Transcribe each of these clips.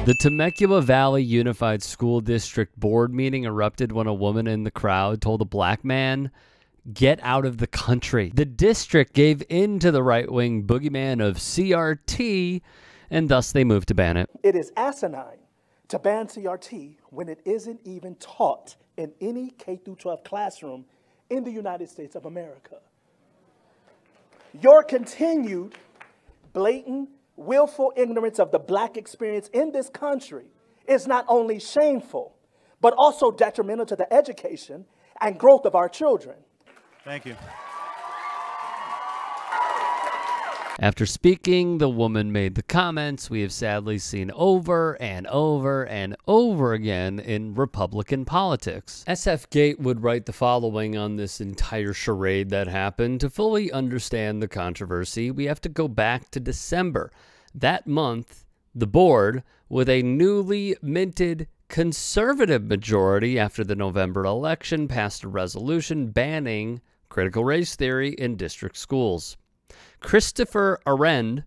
The Temecula Valley Unified School District board meeting erupted when a woman in the crowd told a black man, "Get out of the country." The district gave in to the right-wing boogeyman of CRT, and thus they moved to ban it. It is asinine to ban CRT when it isn't even taught in any K-12 classroom in the United States of America. Your continued blatant, willful ignorance of the black experience in this country is not only shameful, but also detrimental to the education and growth of our children. Thank you. After speaking, the woman made the comments we have sadly seen over and over and over again in Republican politics. SF Gate would write the following on this entire charade that happened. To fully understand the controversy, we have to go back to December. That month, the board, with a newly minted conservative majority after the November election, passed a resolution banning critical race theory in district schools. Christopher Arend,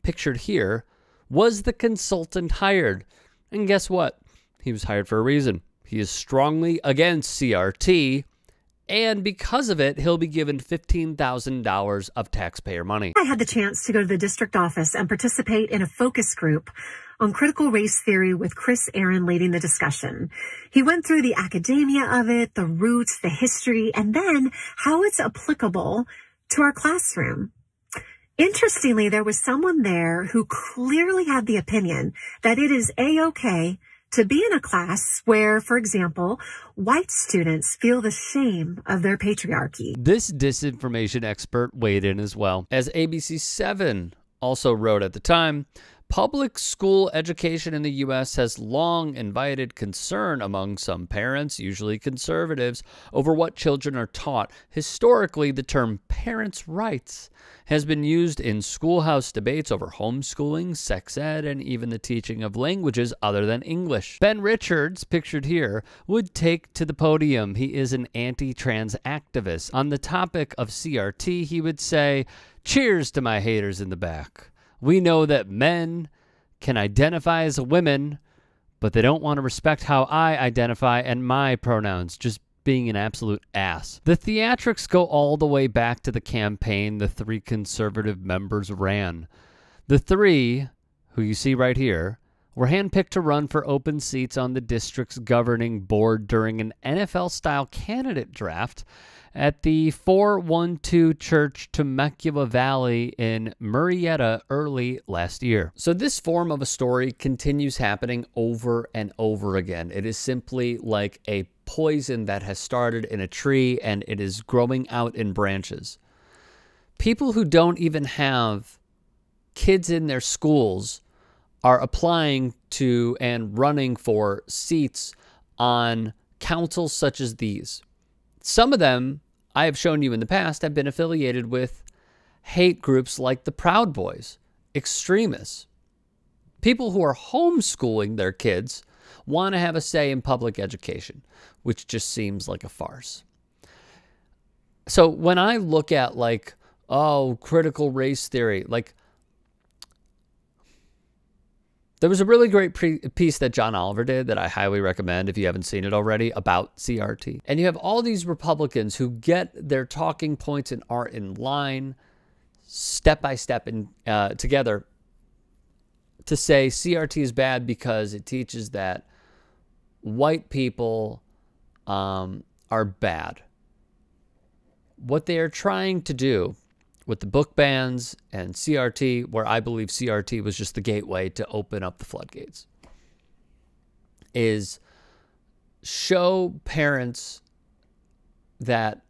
pictured here, was the consultant hired. And guess what? He was hired for a reason. He is strongly against CRT, and because of it, he'll be given $15,000 of taxpayer money. I had the chance to go to the district office and participate in a focus group on critical race theory with Chris Aaron leading the discussion. He went through the academia of it, the roots, the history, and then how it's applicable to our classroom. Interestingly, there was someone there who clearly had the opinion that it is A-okay to be in a class where, for example, white students feel the shame of their patriarchy. This disinformation expert weighed in as well. As ABC7 also wrote at the time, public school education in the U.S. has long invited concern among some parents, usually conservatives, over what children are taught. Historically, the term parents' rights has been used in schoolhouse debates over homeschooling, sex ed, and even the teaching of languages other than English. Ben Richards, pictured here, would take to the podium. He is an anti-trans activist. On the topic of CRT, he would say, "Cheers to my haters in the back. We know that men can identify as women, but they don't want to respect how I identify and my pronouns, just being an absolute ass." The theatrics go all the way back to the campaign the three conservative members ran. The three, who you see right here, were handpicked to run for open seats on the district's governing board during an NFL-style candidate draft at the 412 Church Temecula Valley in Murrieta early last year. So this form of a story continues happening over and over again. It is simply like a poison that has started in a tree and it is growing out in branches. People who don't even have kids in their schools are applying to and running for seats on councils such as these. Some of them, I have shown you in the past, have been affiliated with hate groups like the Proud Boys, extremists. People who are homeschooling their kids want to have a say in public education, which just seems like a farce. So when I look at like, oh, critical race theory, like, there was a really great piece that John Oliver did that I highly recommend if you haven't seen it already about CRT. And you have all these Republicans who get their talking points and are in line step by step together to say CRT is bad because it teaches that white people are bad. What they are trying to do with the book bans and CRT, where I believe CRT was just the gateway to open up the floodgates, is show parents that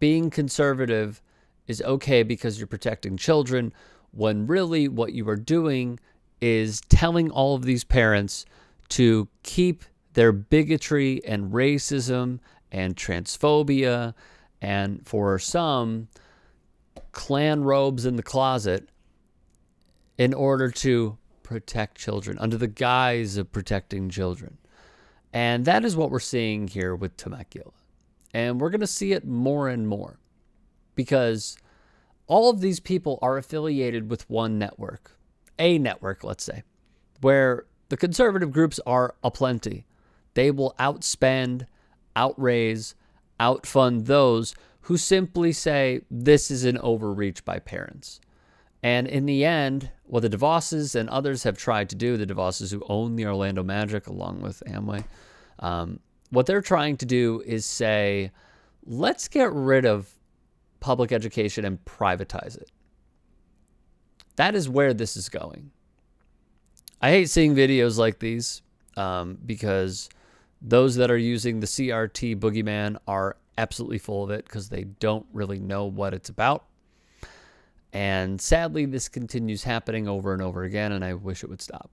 being conservative is okay because you're protecting children, when really what you are doing is telling all of these parents to keep their bigotry and racism and transphobia and, for some, Klan robes in the closet in order to protect children, under the guise of protecting children. And that is what we're seeing here with Temecula. And we're going to see it more and more because all of these people are affiliated with one network, a network, let's say, where The conservative groups are aplenty. They will outspend, outraise, outfund those who simply say this is an overreach by parents. And in the end, what the DeVosses and others have tried to do, the DeVosses who own the Orlando Magic along with Amway, what they're trying to do is say, let's get rid of public education and privatize it. That is where this is going. I hate seeing videos like these because those that are using the CRT boogeyman are absolutely full of it because they don't really know what it's about. And sadly, this continues happening over and over again, and I wish it would stop.